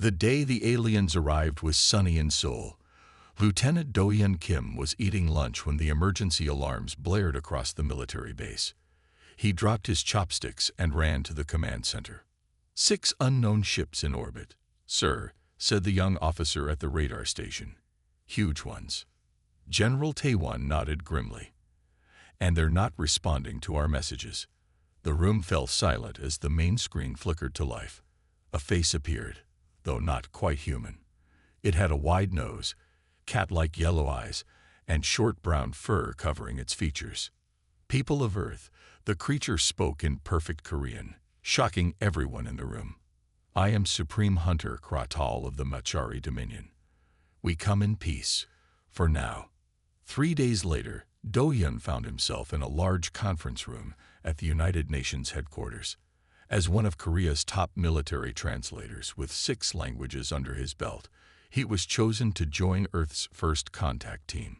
The day the aliens arrived was sunny in Seoul. Lieutenant Do-hyun Kim was eating lunch when the emergency alarms blared across the military base. He dropped his chopsticks and ran to the command center. 6 unknown ships in orbit, sir, said the young officer at the radar station. Huge ones. General Taewon nodded grimly. And they're not responding to our messages. The room fell silent as the main screen flickered to life. A face appeared, though not quite human. It had a wide nose, cat-like yellow eyes, and short brown fur covering its features. People of Earth, the creature spoke in perfect Korean, shocking everyone in the room. I am Supreme Hunter Kratal of the Machari Dominion. We come in peace, for now. 3 days later, Do-hyun found himself in a large conference room at the United Nations headquarters. As one of Korea's top military translators with 6 languages under his belt, he was chosen to join Earth's first contact team.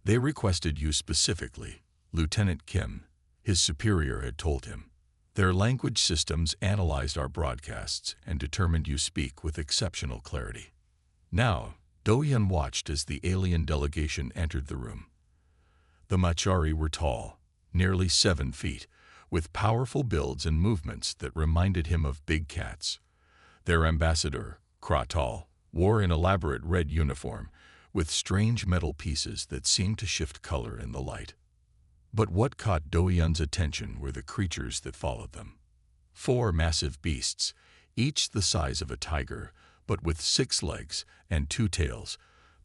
They requested you specifically, Lieutenant Kim, his superior had told him. Their language systems analyzed our broadcasts and determined you speak with exceptional clarity. Now, Do-hyun watched as the alien delegation entered the room. The Machari were tall, nearly 7 feet, with powerful builds and movements that reminded him of big cats. Their ambassador, Kratal, wore an elaborate red uniform with strange metal pieces that seemed to shift color in the light. But what caught Do-hyun's attention were the creatures that followed them. 4 massive beasts, each the size of a tiger, but with 6 legs and 2 tails,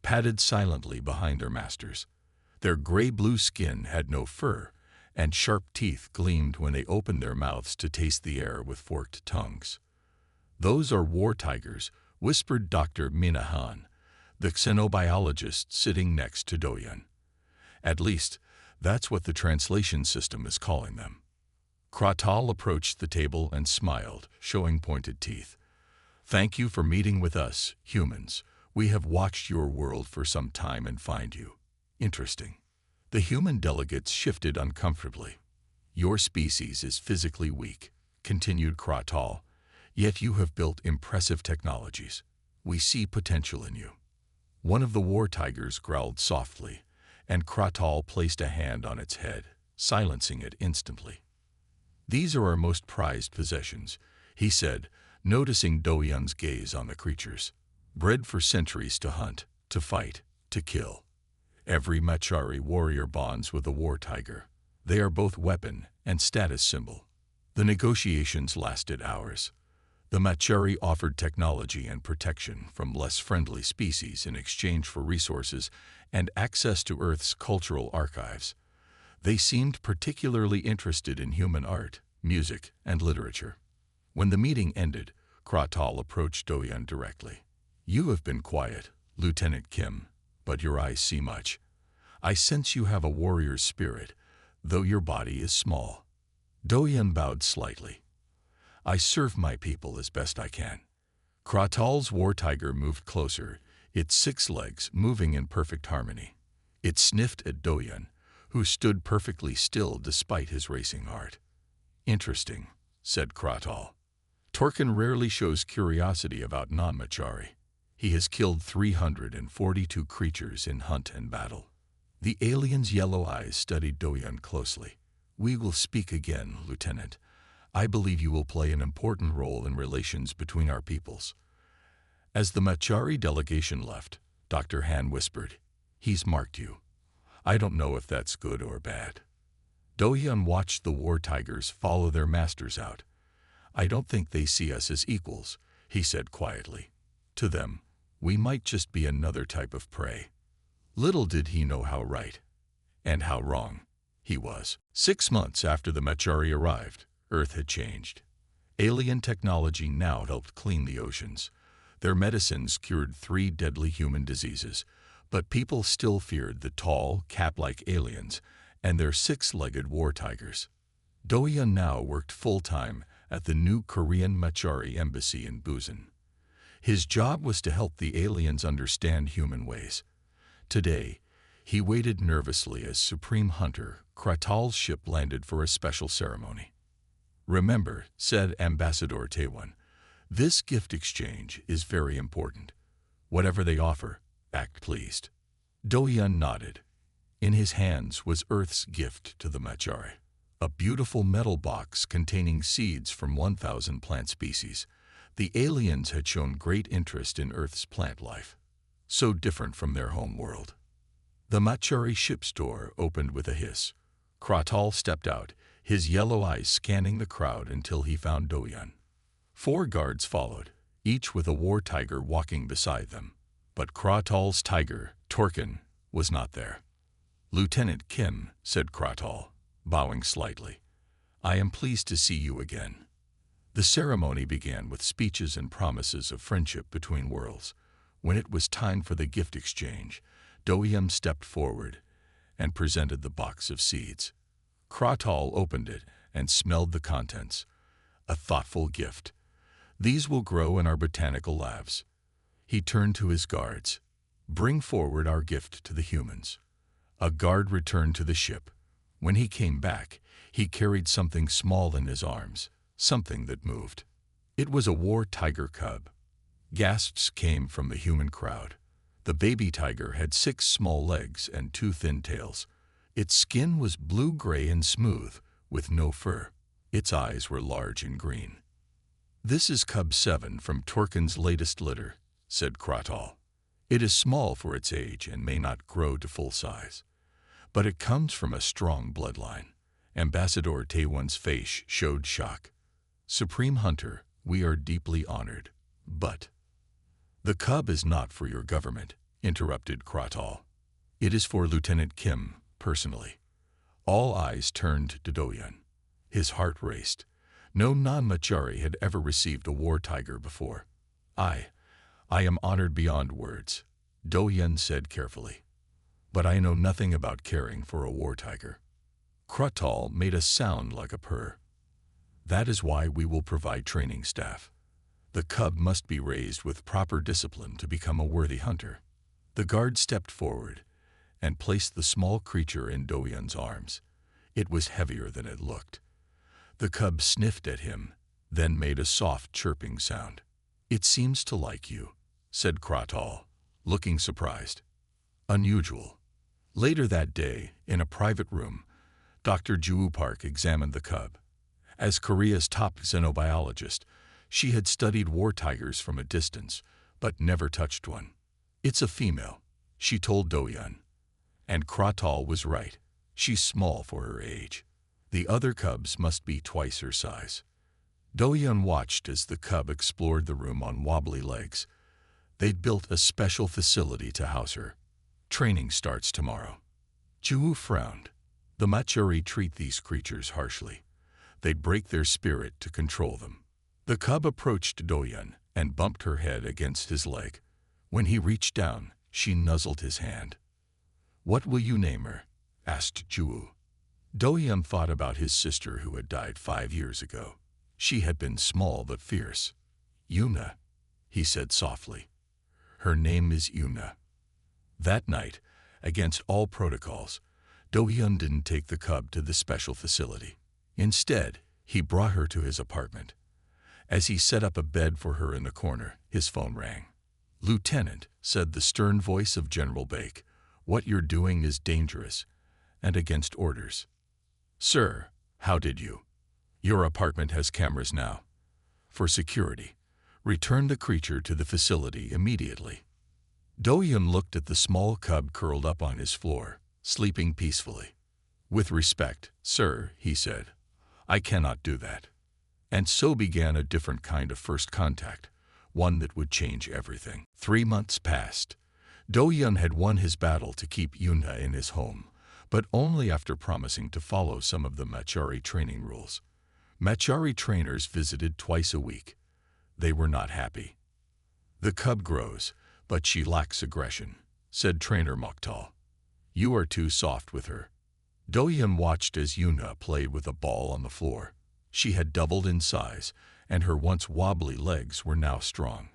padded silently behind their masters. Their gray-blue skin had no fur, and sharp teeth gleamed when they opened their mouths to taste the air with forked tongues. Those are war tigers, whispered Dr. Minahan, the xenobiologist sitting next to Do-hyun. At least, that's what the translation system is calling them. Kratal approached the table and smiled, showing pointed teeth. Thank you for meeting with us, humans. We have watched your world for some time and find you interesting. The human delegates shifted uncomfortably. Your species is physically weak, continued Kratal, yet you have built impressive technologies. We see potential in you. One of the war tigers growled softly, and Kratal placed a hand on its head, silencing it instantly. These are our most prized possessions, he said, noticing Do-hyun's gaze on the creatures. Bred for centuries to hunt, to fight, to kill. Every Machari warrior bonds with a war tiger. They are both weapon and status symbol. The negotiations lasted hours. The Machari offered technology and protection from less friendly species in exchange for resources and access to Earth's cultural archives. They seemed particularly interested in human art, music, and literature. When the meeting ended, Kratal approached Do-hyun directly. You have been quiet, Lieutenant Kim, but your eyes see much. I sense you have a warrior's spirit, though your body is small. Do-hyun bowed slightly. I serve my people as best I can. Kratal's war tiger moved closer, its 6 legs moving in perfect harmony. It sniffed at Do-hyun, who stood perfectly still despite his racing heart. Interesting, said Kratal. Torkin rarely shows curiosity about non-Machari. He has killed 342 creatures in hunt and battle. The alien's yellow eyes studied Do-hyun closely. We will speak again, Lieutenant. I believe you will play an important role in relations between our peoples. As the Machari delegation left, Dr. Han whispered, He's marked you. I don't know if that's good or bad. Do-hyun watched the war tigers follow their masters out. I don't think they see us as equals, he said quietly. To them, we might just be another type of prey. Little did he know how right, and how wrong, he was. 6 months after the Machari arrived, Earth had changed. Alien technology now helped clean the oceans. Their medicines cured 3 deadly human diseases, but people still feared the tall, cat-like aliens and their 6-legged war tigers. Do-hyun now worked full-time at the new Korean Machari embassy in Busan. His job was to help the aliens understand human ways. Today, he waited nervously as Supreme Hunter Kratal's ship landed for a special ceremony. Remember, said Ambassador Taewon, This gift exchange is very important. Whatever they offer, act pleased. Doyun nodded. In his hands was Earth's gift to the Machari, a beautiful metal box containing seeds from 1,000 plant species. The aliens had shown great interest in Earth's plant life, so different from their home world. The Machari ship's door opened with a hiss. Kratal stepped out, his yellow eyes scanning the crowd until he found Doyun. 4 guards followed, each with a war tiger walking beside them. But Kratal's tiger, Torkin, was not there. "Lieutenant Kim," said Kratal, bowing slightly, "I am pleased to see you again." The ceremony began with speeches and promises of friendship between worlds. When it was time for the gift exchange, Doyun stepped forward and presented the box of seeds. Kratal opened it and smelled the contents. A thoughtful gift. "These will grow in our botanical labs." He turned to his guards. "Bring forward our gift to the humans." A guard returned to the ship. When he came back, he carried something small in his arms, something that moved. It was a war tiger cub. Gasps came from the human crowd. The baby tiger had 6 small legs and 2 thin tails. Its skin was blue-gray and smooth, with no fur. Its eyes were large and green. "This is Cub 7 from Torkin's latest litter," said Kratal. "It is small for its age and may not grow to full size. But it comes from a strong bloodline." Ambassador Taewon's face showed shock. "Supreme Hunter, we are deeply honored. But—" "The cub is not for your government," interrupted Kratal. "It is for Lieutenant Kim, personally." All eyes turned to Doyun. His heart raced. No non-Machari had ever received a war tiger before. I am honored beyond words," Doyun said carefully. "But I know nothing about caring for a war tiger." Kratal made a sound like a purr. "That is why we will provide training staff. The cub must be raised with proper discipline to become a worthy hunter." The guard stepped forward and placed the small creature in Doyun's arms. It was heavier than it looked. The cub sniffed at him, then made a soft chirping sound. "It seems to like you," said Kratal, looking surprised. "Unusual." Later that day, in a private room, Dr. Ju Park examined the cub. As Korea's top xenobiologist, she had studied war tigers from a distance, but never touched one. "It's a female," she told Doyun. And Kratal was right. She's small for her age. The other cubs must be twice her size. Doyun watched as the cub explored the room on wobbly legs. They'd built a special facility to house her. "Training starts tomorrow." Ju frowned. The Machari treat these creatures harshly. They'd break their spirit to control them. The cub approached Doyun and bumped her head against his leg. When he reached down, she nuzzled his hand. "What will you name her?" asked Ju. Doyun thought about his sister who had died 5 years ago. She had been small but fierce. "Yuna," he said softly. "Her name is Yuna." That night, against all protocols, Doyun didn't take the cub to the special facility. Instead, he brought her to his apartment. As he set up a bed for her in the corner, his phone rang. "Lieutenant," said the stern voice of General Bake, "what you're doing is dangerous and against orders." "Sir, how did you? Your apartment has cameras now. For security, return the creature to the facility immediately." Doyun looked at the small cub curled up on his floor, sleeping peacefully. "With respect, sir," he said, "I cannot do that." And so began a different kind of first contact, one that would change everything. 3 months passed. Doyun had won his battle to keep Yuna in his home, but only after promising to follow some of the Machari training rules. Machari trainers visited twice a week. They were not happy. "The cub grows, but she lacks aggression," said trainer Mokhtal. "You are too soft with her." Doyun watched as Yuna played with a ball on the floor. She had doubled in size, and her once wobbly legs were now strong.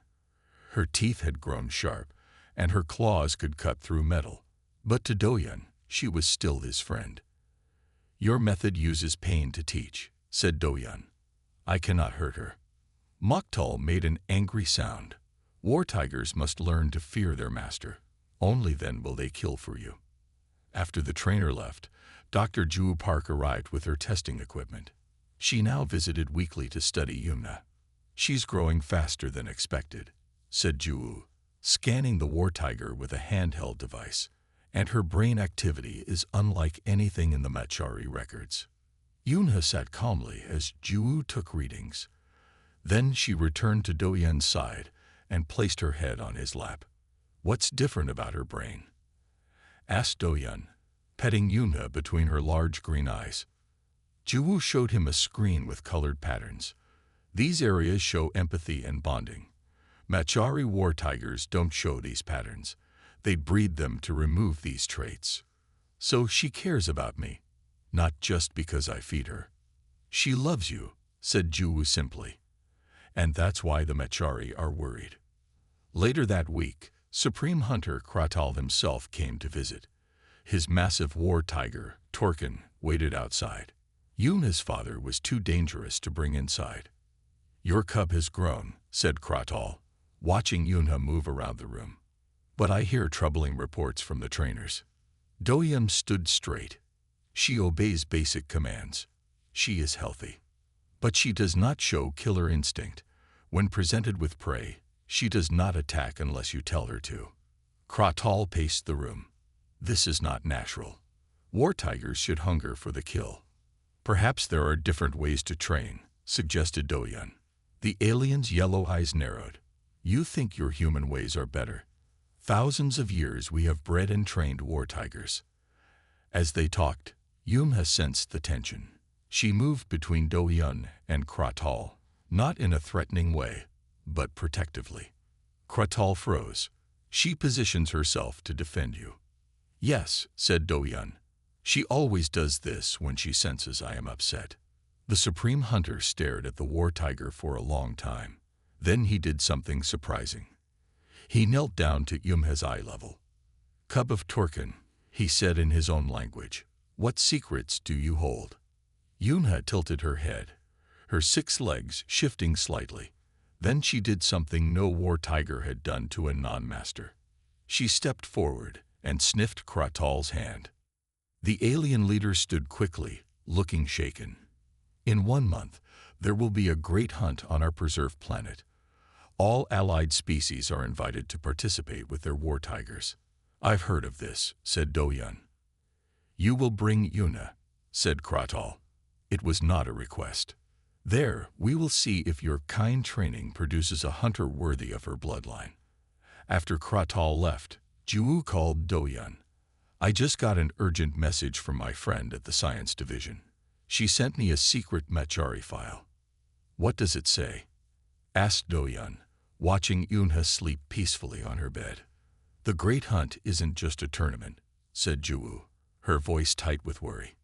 Her teeth had grown sharp, and her claws could cut through metal. But to Doyun, she was still his friend. "Your method uses pain to teach," said Doyun. "I cannot hurt her." Moktal made an angry sound. War tigers must learn to fear their master. Only then will they kill for you. After the trainer left, Dr. Ju Park arrived with her testing equipment. She now visited weekly to study Yumna. She's growing faster than expected, said Ju, scanning the war tiger with a handheld device, and her brain activity is unlike anything in the Machari records. Yunha sat calmly as Ju took readings. Then she returned to Doyen's side and placed her head on his lap. What's different about her brain? Asked Doyen, petting Yunha between her large green eyes. Ju showed him a screen with colored patterns. These areas show empathy and bonding. Machari war tigers don't show these patterns. They breed them to remove these traits. So she cares about me, not just because I feed her. She loves you, said Ju simply. And that's why the Machari are worried. Later that week, Supreme Hunter Kratal himself came to visit. His massive war tiger, Torkin, waited outside. Yuna's father was too dangerous to bring inside. Your cub has grown, said Kratal, watching Yuna move around the room. But I hear troubling reports from the trainers. Doyen stood straight. She obeys basic commands. She is healthy. But she does not show killer instinct. When presented with prey, she does not attack unless you tell her to. Kratal paced the room. This is not natural. War tigers should hunger for the kill. Perhaps there are different ways to train, suggested Doyen. The alien's yellow eyes narrowed. You think your human ways are better. Thousands of years we have bred and trained war tigers. As they talked, Yumha sensed the tension. She moved between Doyen and Kratal, not in a threatening way, but protectively. Kratal froze. She positions herself to defend you. Yes, said Doyen. She always does this when she senses I am upset. The Supreme Hunter stared at the war tiger for a long time. Then he did something surprising. He knelt down to Yumha's eye level. Cub of Torkin, he said in his own language, what secrets do you hold? Yumha tilted her head, her 6 legs shifting slightly. Then she did something no war tiger had done to a non-master. She stepped forward and sniffed Kratal's hand. The alien leader stood quickly, looking shaken. In 1 month, there will be a great hunt on our preserved planet. All allied species are invited to participate with their war tigers. I've heard of this, said Doyen. You will bring Yuna, said Kratal. It was not a request. There, we will see if your kind training produces a hunter worthy of her bloodline. After Kratal left, Ju called Doyen. I just got an urgent message from my friend at the science division. She sent me a secret Machari file. What does it say? Asked Doyen, watching Yunha sleep peacefully on her bed. The Great Hunt isn't just a tournament, said Ju, her voice tight with worry.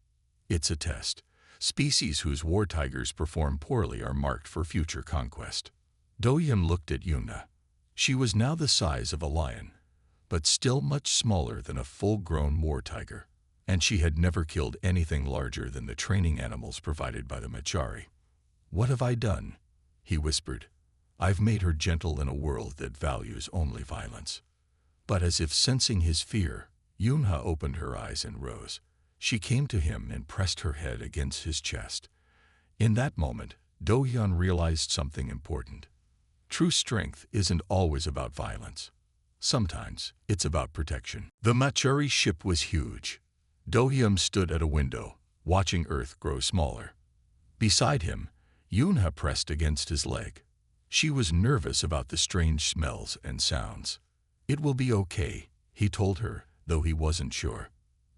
It's a test. Species whose war tigers perform poorly are marked for future conquest. Doyen looked at Yuna. She was now the size of a lion, but still much smaller than a full-grown war tiger, and she had never killed anything larger than the training animals provided by the Machari. What have I done? He whispered. I've made her gentle in a world that values only violence. But as if sensing his fear, Yunha opened her eyes and rose. She came to him and pressed her head against his chest. In that moment, Doyen realized something important. True strength isn't always about violence. Sometimes it's about protection. The Machari ship was huge. Doyen stood at a window, watching Earth grow smaller. Beside him, Yunha pressed against his leg. She was nervous about the strange smells and sounds. It will be okay, he told her, though he wasn't sure.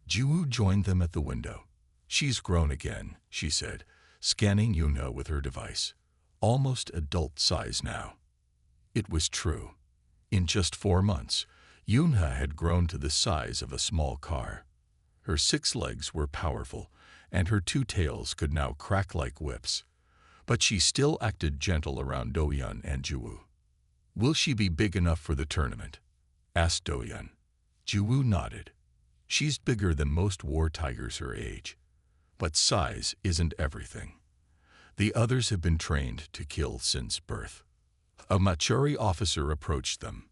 Ju joined them at the window. She's grown again, she said, scanning Yunha with her device. Almost adult size now. It was true. In just 4 months, Yunha had grown to the size of a small car. Her 6 legs were powerful, and her 2 tails could now crack like whips. But she still acted gentle around Doyen and Ju. Will she be big enough for the tournament? Asked Doyen. Ju nodded. She's bigger than most war tigers her age. But size isn't everything. The others have been trained to kill since birth. A Machari officer approached them.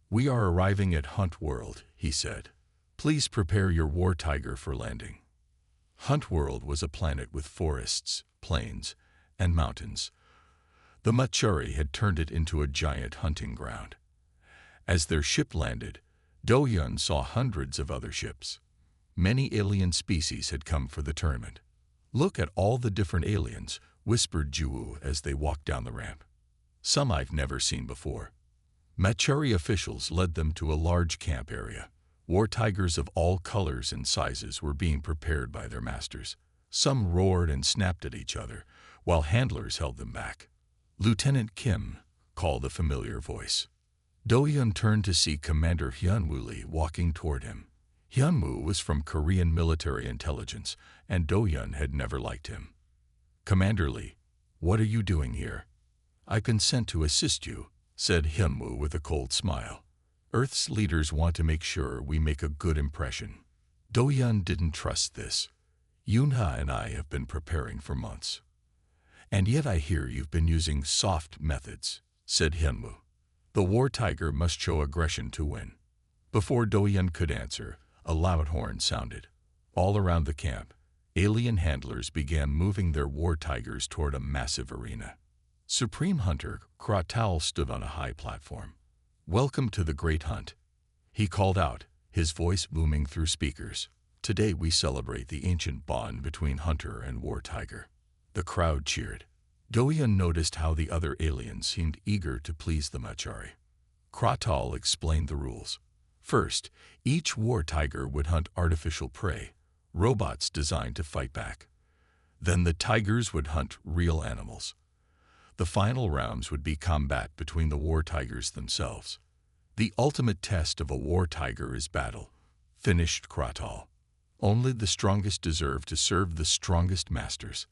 "We are arriving at Hunt World," he said. "Please prepare your war tiger for landing." Hunt World was a planet with forests, plains, and mountains. The Machari had turned it into a giant hunting ground. As their ship landed, Do-Yun saw hundreds of other ships. Many alien species had come for the tournament. "Look at all the different aliens," whispered Ju as they walked down the ramp. "Some I've never seen before." Machari officials led them to a large camp area. War tigers of all colors and sizes were being prepared by their masters. Some roared and snapped at each other, while handlers held them back. "Lieutenant Kim," called a familiar voice. Do-Yun turned to see Commander Hyunwoo Lee walking toward him. Hyunwoo was from Korean military intelligence, and Do-Yun had never liked him. "Commander Lee, what are you doing here?" "I've been sent to assist you," said Hyunwoo with a cold smile. "Earth's leaders want to make sure we make a good impression." Do-Yun didn't trust this. "Yoonha and I have been preparing for months." "And yet I hear you've been using soft methods," said Hyunwoo. "The war tiger must show aggression to win." Before Do-Yun could answer, a loud horn sounded. All around the camp, alien handlers began moving their war tigers toward a massive arena. Supreme Hunter Kratal stood on a high platform. "Welcome to the Great Hunt," he called out, his voice booming through speakers. "Today we celebrate the ancient bond between hunter and war tiger." The crowd cheered. Do-Yun noticed how the other aliens seemed eager to please the Machari. Kratal explained the rules. First, each war tiger would hunt artificial prey, robots designed to fight back. Then the tigers would hunt real animals. The final rounds would be combat between the war tigers themselves. "The ultimate test of a war tiger is battle," finished Kratal. "Only the strongest deserve to serve the strongest masters."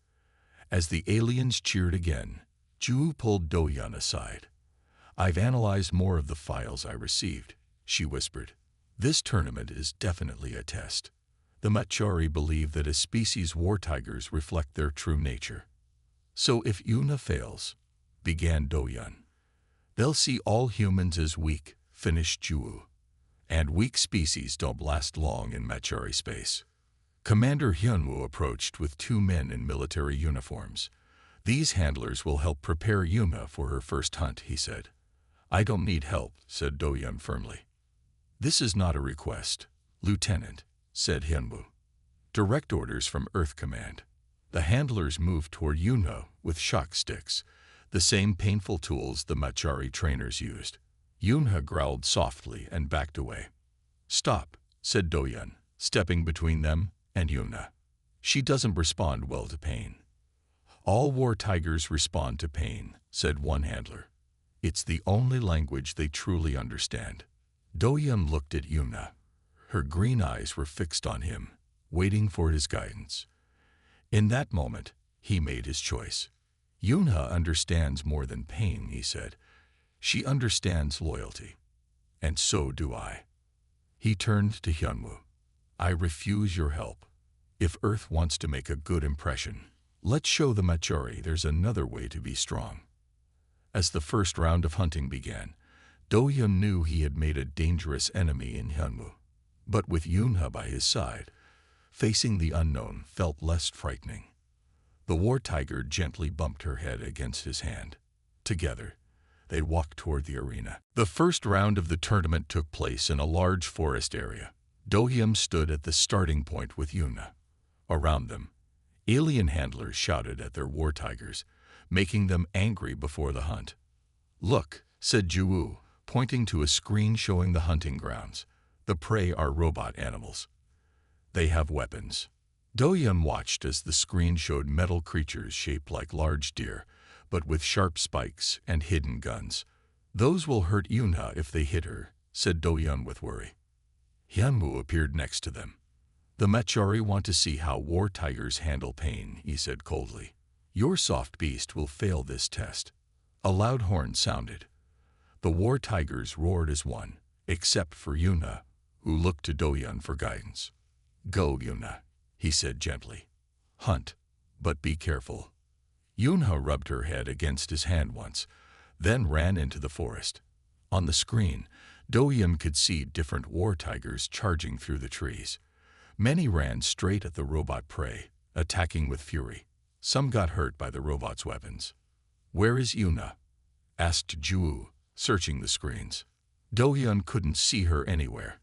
As the aliens cheered again, Ju pulled Do-Yun aside. "I've analyzed more of the files I received," she whispered. "This tournament is definitely a test. The Machari believe that a species' war tigers reflect their true nature. So if Yoonha fails," began Do-Yun. "They'll see all humans as weak," finished Ju. "And weak species don't last long in Machari space." Commander Hyunwoo approached with two men in military uniforms. "These handlers will help prepare Yoonha for her first hunt," he said. "I don't need help," said Do-Yun firmly. "This is not a request, Lieutenant," said Hyunwoo. "Direct orders from Earth Command." The handlers moved toward Yoonha with shock sticks, the same painful tools the Machari trainers used. Yoonha growled softly and backed away. "Stop," said Do-Yun, stepping between them and Yoonha. "She doesn't respond well to pain." "All war tigers respond to pain," said one handler. "It's the only language they truly understand." Do-Yun looked at Yoonha. Her green eyes were fixed on him, waiting for his guidance. In that moment, he made his choice. "Yoonha understands more than pain," he said. "She understands loyalty. And so do I." He turned to Hyunwoo. "I refuse your help. If Earth wants to make a good impression, let's show the Machari there's another way to be strong." As the first round of hunting began, Do-Yun knew he had made a dangerous enemy in Hyunwoo. But with Yoonha by his side, facing the unknown felt less frightening. The war tiger gently bumped her head against his hand. Together, they walked toward the arena. The first round of the tournament took place in a large forest area. Do-Yun stood at the starting point with Yoonha. Around them, alien handlers shouted at their war tigers, making them angry before the hunt. "Look," said Ju, pointing to a screen showing the hunting grounds. "The prey are robot animals. They have weapons." Do-Yun watched as the screen showed metal creatures shaped like large deer, but with sharp spikes and hidden guns. "Those will hurt Yoonha if they hit her," said Do-Yun with worry. Hyunwoo appeared next to them. "The Machari want to see how war tigers handle pain," he said coldly. "Your soft beast will fail this test." A loud horn sounded. The war tigers roared as one, except for Yoonha, who looked to Do-Yun for guidance. "Go, Yoonha," he said gently. "Hunt, but be careful." Yunha rubbed her head against his hand once, then ran into the forest. On the screen, Dohyun could see different war tigers charging through the trees. Many ran straight at the robot prey, attacking with fury. Some got hurt by the robot's weapons. "Where is Yuna?" asked Ju, searching the screens. Dohyun couldn't see her anywhere.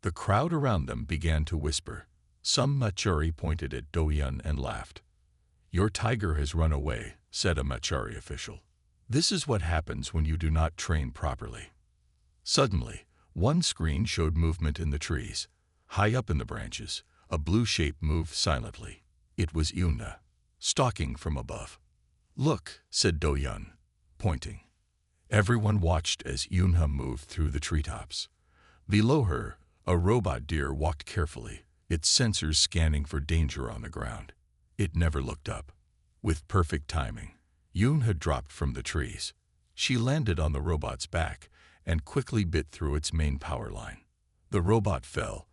The crowd around them began to whisper. Some Machari pointed at Dohyun and laughed. "Your tiger has run away," said a Machari official. "This is what happens when you do not train properly." Suddenly, one screen showed movement in the trees. High up in the branches, a blue shape moved silently. It was Yuna, stalking from above. "Look," said Dohyun, pointing. Everyone watched as Yunha moved through the treetops. Below her, a robot deer walked carefully, its sensors scanning for danger on the ground. It never looked up. With perfect timing, Yunha dropped from the trees. She landed on the robot's back and quickly bit through its main power line. The robot fell,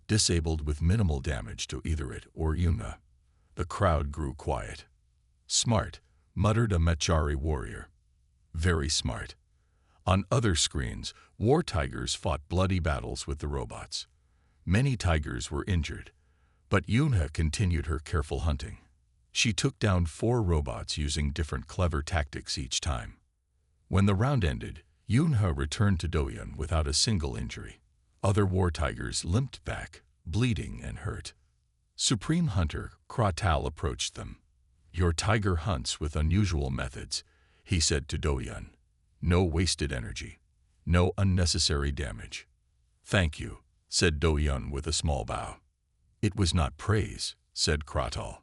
disabled with minimal damage to either it or Yunha. The crowd grew quiet. "Smart," muttered a Machari warrior. "Very smart." On other screens, war tigers fought bloody battles with the robots. Many tigers were injured, but Yunha continued her careful hunting. She took down 4 robots using different clever tactics each time. When the round ended, Yunha returned to Dohyun without a single injury. Other war tigers limped back, bleeding and hurt. Supreme Hunter Kratal approached them. "Your tiger hunts with unusual methods," he said to Dohyun. "No wasted energy. No unnecessary damage." "Thank you," said Dohyun with a small bow. "It was not praise," said Kratal.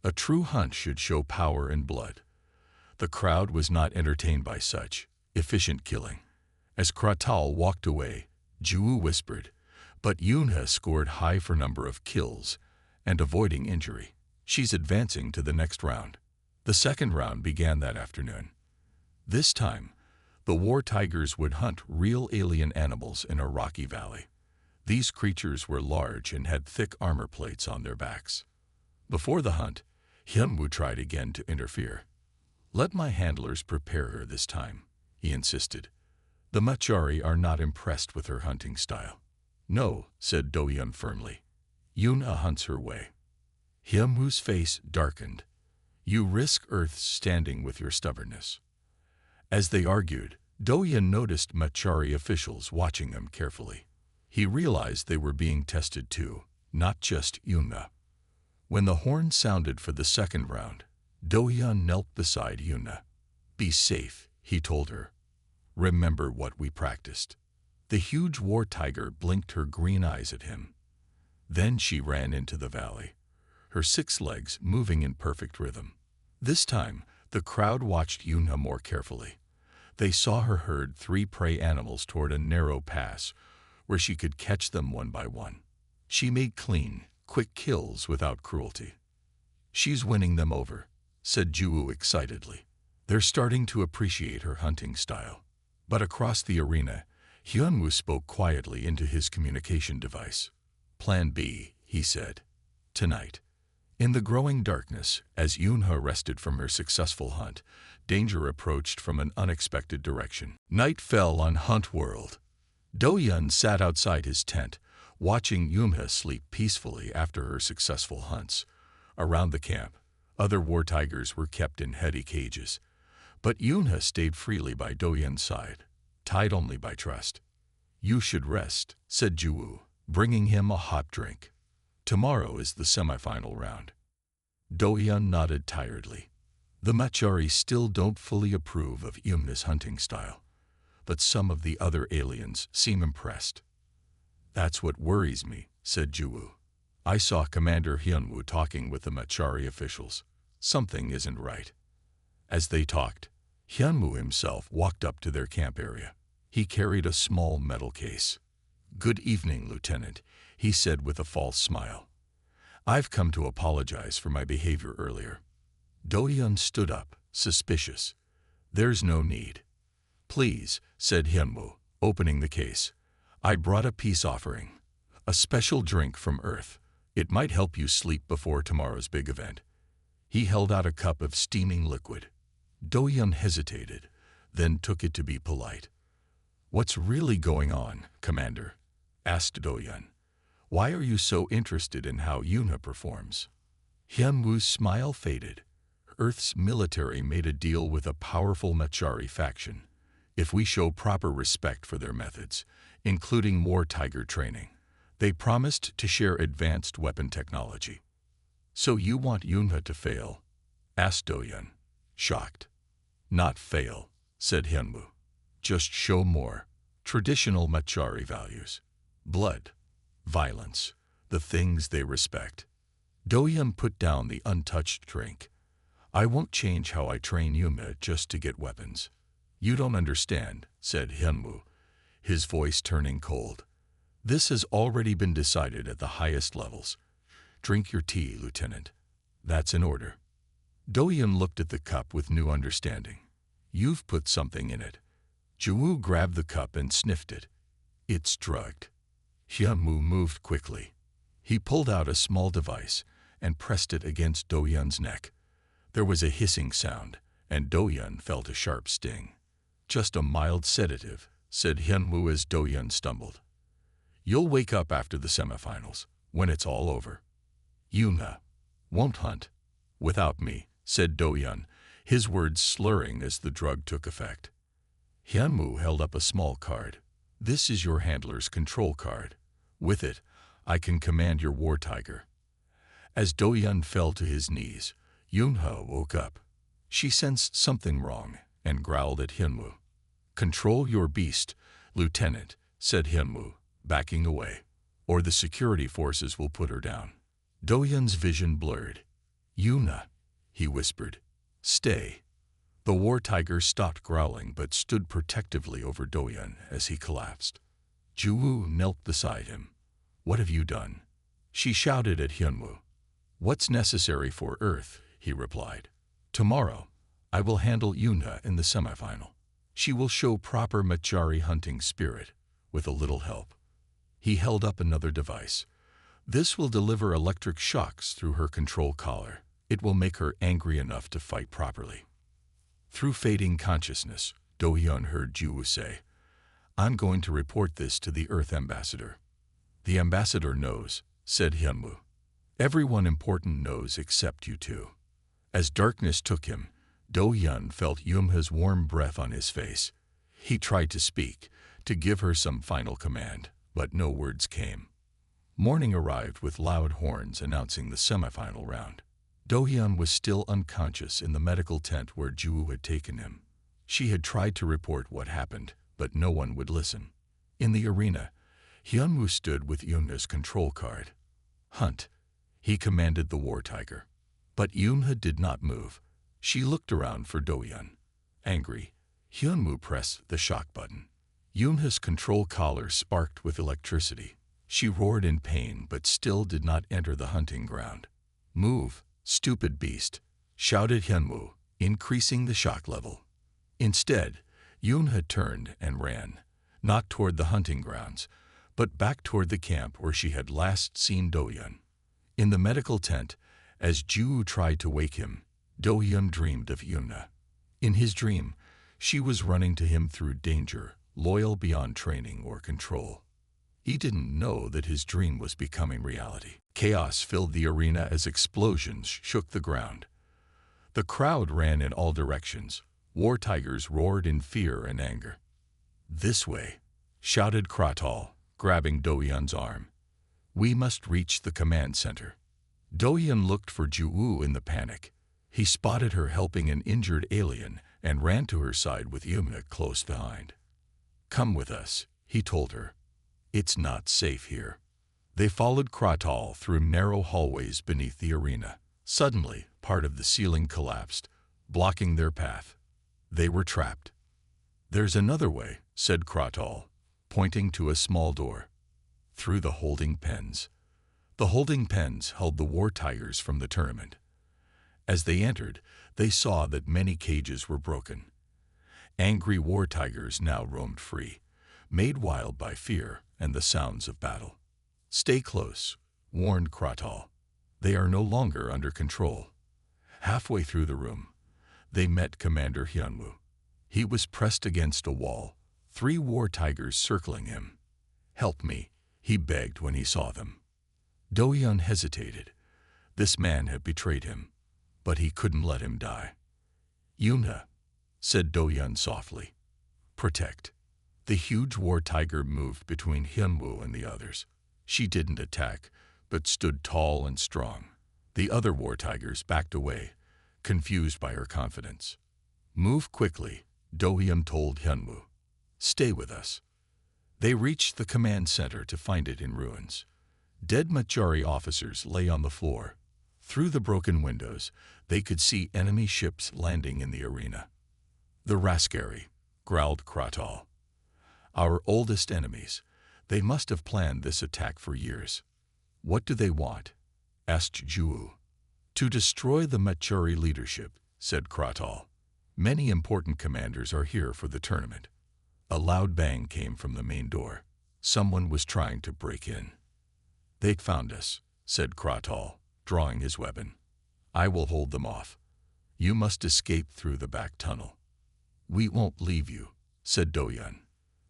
"A true hunt should show power and blood." The crowd was not entertained by such efficient killing. As Kratal walked away, Ju whispered, "But Yunha scored high for number of kills and avoiding injury. She's advancing to the next round." The second round began that afternoon. This time, the war tigers would hunt real alien animals in a rocky valley. These creatures were large and had thick armor plates on their backs. Before the hunt, Hyunwoo tried again to interfere. "Let my handlers prepare her this time," he insisted. "The Machari are not impressed with her hunting style." "No," said Dohyun firmly. "Yuna hunts her way." Hyunwoo's face darkened. "You risk Earth's standing with your stubbornness." As they argued, Dohyun noticed Machari officials watching them carefully. He realized they were being tested too, not just Yuna. When the horn sounded for the second round, Dohyun knelt beside Yuna. "Be safe," he told her. "Remember what we practiced." The huge war tiger blinked her green eyes at him. Then she ran into the valley, her 6 legs moving in perfect rhythm. This time, the crowd watched Yuna more carefully. They saw her herd 3 prey animals toward a narrow pass where she could catch them one by one. She made clean, quick kills without cruelty. "She's winning them over," said Ju excitedly. "They're starting to appreciate her hunting style." But across the arena, Hyunwoo spoke quietly into his communication device. "Plan B," he said. "Tonight." In the growing darkness, as Yunha rested from her successful hunt, danger approached from an unexpected direction. Night fell on Hunt World. Dohyun sat outside his tent, watching Yunha sleep peacefully after her successful hunts. Around the camp, other war tigers were kept in heady cages. But Yunha stayed freely by Dohyun's side, tied only by trust. "You should rest," said Ju, bringing him a hot drink. "Tomorrow is the semifinal round." Dohyun nodded tiredly. The Machari still don't fully approve of Yunha's hunting style, but some of the other aliens seem impressed. "That's what worries me," said Ju. "I saw Commander Hyunwoo talking with the Machari officials. Something isn't right." As they talked, Hyunwoo himself walked up to their camp area. He carried a small metal case. "Good evening, Lieutenant," he said with a false smile. "I've come to apologize for my behavior earlier." Dohyun stood up, suspicious. "There's no need." "Please," said Hyunwoo, opening the case. "I brought a peace offering. A special drink from Earth. It might help you sleep before tomorrow's big event." He held out a cup of steaming liquid. Do-yun hesitated, then took it to be polite. "What's really going on, Commander?" asked Do-yun. "Why are you so interested in how Yuna performs?" Hyun-woo's smile faded. Earth's military made a deal with a powerful Machari faction. If we show proper respect for their methods, including war tiger training, they promised to share advanced weapon technology. "So you want Yuna to fail?" asked Do-yun, shocked. "Not fail," said Hyun-woo. "Just show more traditional Machari values. Blood, violence, the things they respect." Do-yun put down the untouched drink. "I won't change how I train Yuna just to get weapons." "You don't understand," said Hyun-woo, his voice turning cold. "This has already been decided at the highest levels. Drink your tea, Lieutenant. That's an order." Do-yun looked at the cup with new understanding. "You've put something in it." Ju-woo grabbed the cup and sniffed it. "It's drugged." Hyun-woo moved quickly. He pulled out a small device and pressed it against Do-yun's neck. There was a hissing sound, and Do-yun felt a sharp sting. "Just a mild sedative," said Hyun-woo as Do-yun stumbled. "You'll wake up after the semifinals, when it's all over." "Yuna won't hunt without me," said Do-yun, his words slurring as the drug took effect. Hyun-woo held up a small card. "This is your handler's control card. With it, I can command your war tiger." As Do-yun fell to his knees, Yuna woke up. She sensed something wrong and growled at Hyun-woo. "Control your beast, Lieutenant," said Hyun-woo, backing away, "or the security forces will put her down." Do-yun's vision blurred. "Yuna," he whispered. "Stay." The war tiger stopped growling but stood protectively over Do-yun as he collapsed. Ju-woo knelt beside him. "What have you done?" she shouted at Hyun-woo. "What's necessary for Earth?" he replied. "Tomorrow, I will handle Yuna in the semifinal. She will show proper Machari hunting spirit, with a little help." He held up another device. "This will deliver electric shocks through her control collar. It will make her angry enough to fight properly." Through fading consciousness, Do-yun heard Ju-woo say, "I'm going to report this to the Earth ambassador." "The ambassador knows," said Hyun-woo. "Everyone important knows except you two." As darkness took him, Do-yun felt Yumha's warm breath on his face. He tried to speak, to give her some final command, but no words came. Morning arrived with loud horns announcing the semifinal round. Do-yun was still unconscious in the medical tent where Ju-woo had taken him. She had tried to report what happened, but no one would listen. In the arena, Hyun-woo stood with Yumha's control card. "Hunt," he commanded the war tiger. But Yumha did not move. She looked around for Do-yun. Angry, Hyun-woo pressed the shock button. Yumha's control collar sparked with electricity. She roared in pain but still did not enter the hunting ground. "Move, stupid beast," shouted Hyun-woo, increasing the shock level. Instead, Yumha turned and ran, not toward the hunting grounds, but back toward the camp where she had last seen Do-yun. In the medical tent, as Ju tried to wake him, Do-yun dreamed of Yuna. In his dream, she was running to him through danger, loyal beyond training or control. He didn't know that his dream was becoming reality. Chaos filled the arena as explosions shook the ground. The crowd ran in all directions. War tigers roared in fear and anger. "This way," shouted Kratal, grabbing Do-yun's arm. "We must reach the command center." Do-yun looked for Ju-woo in the panic. He spotted her helping an injured alien and ran to her side with Yumha close behind. "Come with us," he told her. "It's not safe here." They followed Kratal through narrow hallways beneath the arena. Suddenly, part of the ceiling collapsed, blocking their path. They were trapped. "There's another way," said Kratal, pointing to a small door. "Through the holding pens." The holding pens held the war tigers from the tournament. As they entered, they saw that many cages were broken. Angry war tigers now roamed free, made wild by fear and the sounds of battle. "Stay close," warned Kratal. "They are no longer under control." Halfway through the room, they met Commander Hyunwoo. He was pressed against a wall, 3 war tigers circling him. "Help me," he begged when he saw them. Do-hyun hesitated. This man had betrayed him, but he couldn't let him die. "Yoonha," said Do-hyun softly. "Protect." The huge war tiger moved between Hyunwoo and the others. She didn't attack, but stood tall and strong. The other war tigers backed away, confused by her confidence. "Move quickly," Do-hyun told Hyunwoo. "Stay with us." They reached the command center to find it in ruins. Dead Machari officers lay on the floor. Through the broken windows, they could see enemy ships landing in the arena. "The Raskari," growled Kratal. "Our oldest enemies. They must have planned this attack for years." "What do they want?" asked Juwoo. "To destroy the Machari leadership," said Kratal. "Many important commanders are here for the tournament." A loud bang came from the main door. Someone was trying to break in. "They found us," said Kratal, drawing his weapon. "I will hold them off. You must escape through the back tunnel." "We won't leave you," said Do-hyun.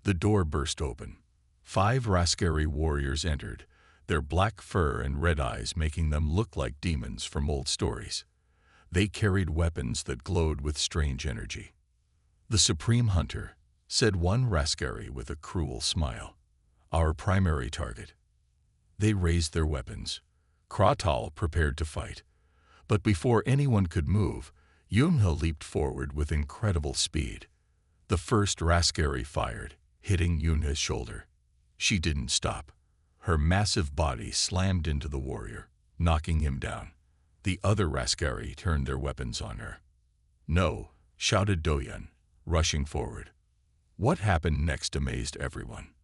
The door burst open. 5 Raskari warriors entered, their black fur and red eyes making them look like demons from old stories. They carried weapons that glowed with strange energy. "The Supreme Hunter," said one Raskari with a cruel smile. "Our primary target." They raised their weapons. Kratal prepared to fight. But before anyone could move, Yoonha leaped forward with incredible speed. The first Raskari fired, hitting Yoonha's shoulder. She didn't stop. Her massive body slammed into the warrior, knocking him down. The other Raskari turned their weapons on her. "No," shouted Do-hyun, rushing forward. What happened next amazed everyone.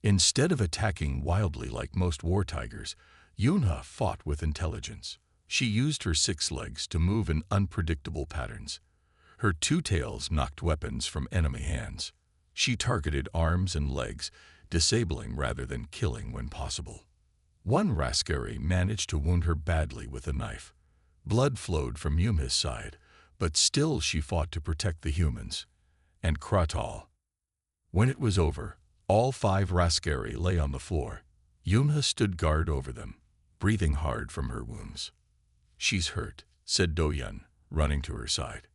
Instead of attacking wildly like most war tigers, Yoonha fought with intelligence. She used her 6 legs to move in unpredictable patterns. Her 2 tails knocked weapons from enemy hands. She targeted arms and legs, disabling rather than killing when possible. One Raskari managed to wound her badly with a knife. Blood flowed from Yoonha's side, but still she fought to protect the humans. And Kratal. When it was over, all 5 Raskari lay on the floor. Yoonha stood guard over them, breathing hard from her wounds. "She's hurt," said Do-hyun, running to her side.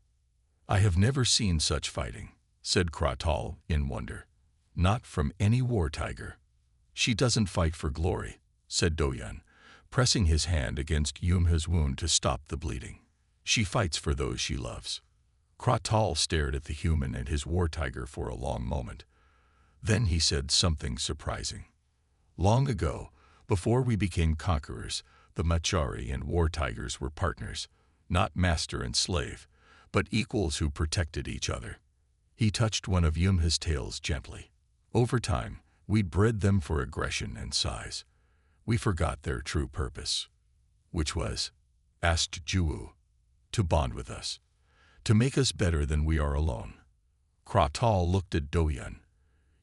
"I have never seen such fighting," said Kratal in wonder. "Not from any war tiger." "She doesn't fight for glory," said Do-hyun, pressing his hand against Yoonha's wound to stop the bleeding. "She fights for those she loves." Kratal stared at the human and his war tiger for a long moment. Then he said something surprising. "Long ago, before we became conquerors, the Machari and war tigers were partners, not master and slave, but equals who protected each other." He touched one of Yoonha's tails gently. "Over time, we bred them for aggression and size. We forgot their true purpose." "Which was?" asked Juwoo. "To bond with us. To make us better than we are alone." Kratal looked at Do-hyun.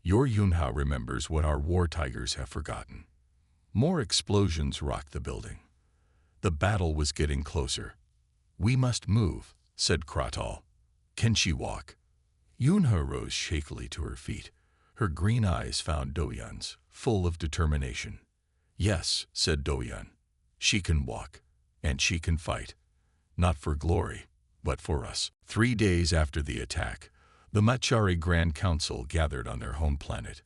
"Your Yoonha remembers what our war tigers have forgotten." More explosions rocked the building. The battle was getting closer. "We must move," said Kratal. "Can she walk?" Yoonha rose shakily to her feet. Her green eyes found Do-hyun's, full of determination. "Yes," said Do-hyun. "She can walk, and she can fight. Not for glory, but for us." 3 days after the attack, the Machari Grand Council gathered on their home planet.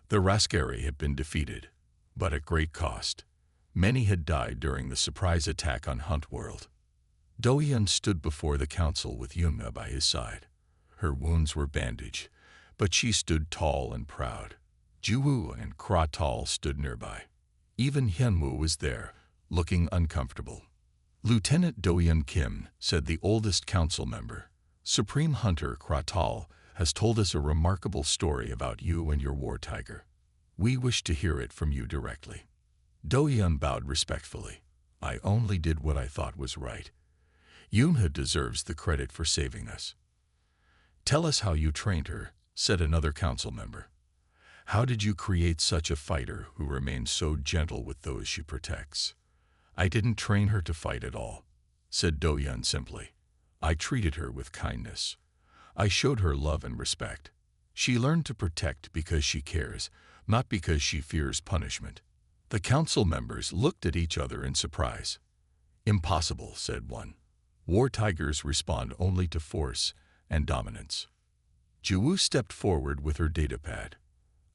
The Raskari had been defeated, but at great cost. Many had died during the surprise attack on Hunt World. Do-hyun stood before the council with Yoonha by his side. Her wounds were bandaged, but she stood tall and proud. Juwoo and Kratal stood nearby. Even Hyunwoo was there, looking uncomfortable. "Lieutenant Do-hyun Kim," said the oldest council member, "Supreme Hunter Kratal has told us a remarkable story about you and your war tiger. We wish to hear it from you directly." Do-hyun bowed respectfully. "I only did what I thought was right. Yoonha deserves the credit for saving us." "Tell us how you trained her," said another council member. "How did you create such a fighter who remains so gentle with those she protects?" "I didn't train her to fight at all," said Do-yun simply. I treated her with kindness. I showed her love and respect. She learned to protect because she cares, not because she fears punishment. The council members looked at each other in surprise. Impossible, said one. War tigers respond only to force and dominance. Ju stepped forward with her datapad.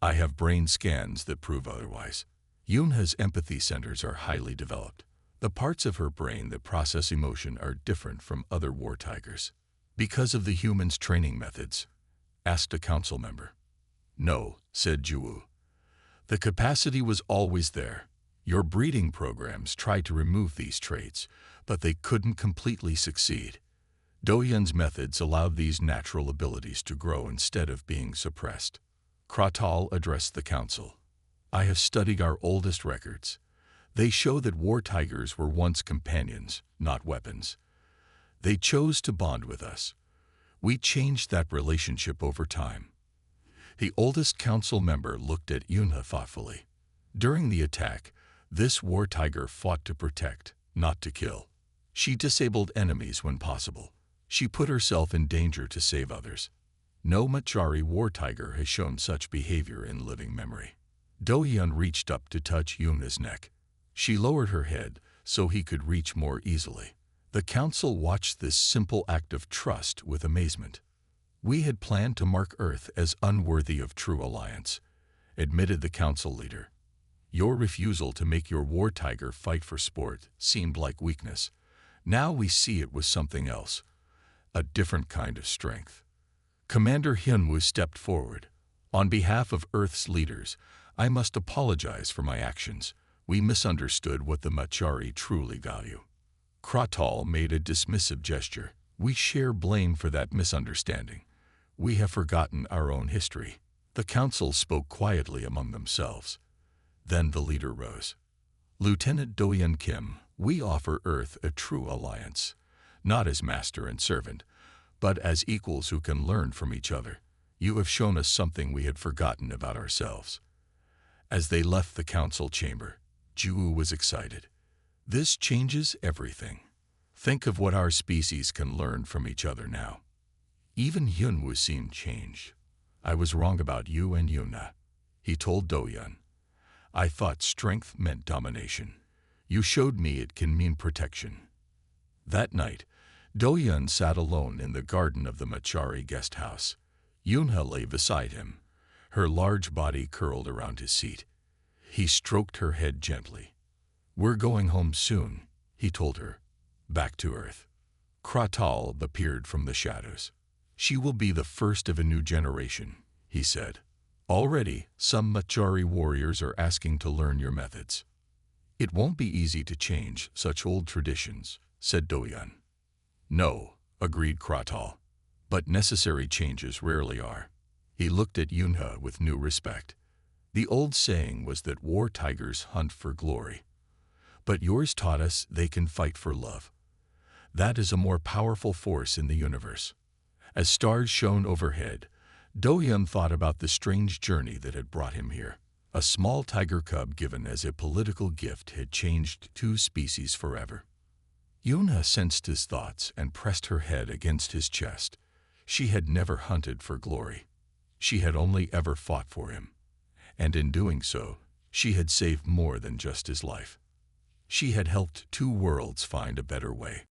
I have brain scans that prove otherwise. Yunha's empathy centers are highly developed. The parts of her brain that process emotion are different from other war tigers. Because of the human's training methods? Asked a council member. No, said Ju. The capacity was always there. Your breeding programs tried to remove these traits, but they couldn't completely succeed. Do-yun's methods allowed these natural abilities to grow instead of being suppressed. Kratal addressed the council. I have studied our oldest records. They show that war tigers were once companions, not weapons. They chose to bond with us. We changed that relationship over time. The oldest council member looked at Yunha thoughtfully. During the attack, this war tiger fought to protect, not to kill. She disabled enemies when possible. She put herself in danger to save others. No Machari war tiger has shown such behavior in living memory. Do-yun reached up to touch Yunha's neck. She lowered her head so he could reach more easily. The council watched this simple act of trust with amazement. We had planned to mark Earth as unworthy of true alliance, admitted the council leader. Your refusal to make your war tiger fight for sport seemed like weakness. Now we see it was something else, a different kind of strength. Commander Hyunwoo stepped forward. On behalf of Earth's leaders, I must apologize for my actions. We misunderstood what the Machari truly value. Kratal made a dismissive gesture. We share blame for that misunderstanding. We have forgotten our own history. The council spoke quietly among themselves. Then the leader rose. Lieutenant Do-yun Kim, we offer Earth a true alliance, not as master and servant, but as equals who can learn from each other. You have shown us something we had forgotten about ourselves. As they left the council chamber, Ju was excited. This changes everything. Think of what our species can learn from each other now. Even Hyunwoo seemed changed. I was wrong about you and Yuna, he told Do-yun. I thought strength meant domination. You showed me it can mean protection. That night, Do-yun sat alone in the garden of the Machari guest house. Yunha lay beside him, her large body curled around his seat. He stroked her head gently. We're going home soon, he told her. Back to Earth. Kratal appeared from the shadows. She will be the first of a new generation, he said. Already, some Machari warriors are asking to learn your methods. It won't be easy to change such old traditions, said Do-yun. No, agreed Kratal. But necessary changes rarely are. He looked at Yunha with new respect. The old saying was that war tigers hunt for glory. But yours taught us they can fight for love. That is a more powerful force in the universe. As stars shone overhead, Do-yun thought about the strange journey that had brought him here. A small tiger cub given as a political gift had changed two species forever. Yunha sensed his thoughts and pressed her head against his chest. She had never hunted for glory. She had only ever fought for him. And in doing so, she had saved more than just his life. She had helped two worlds find a better way.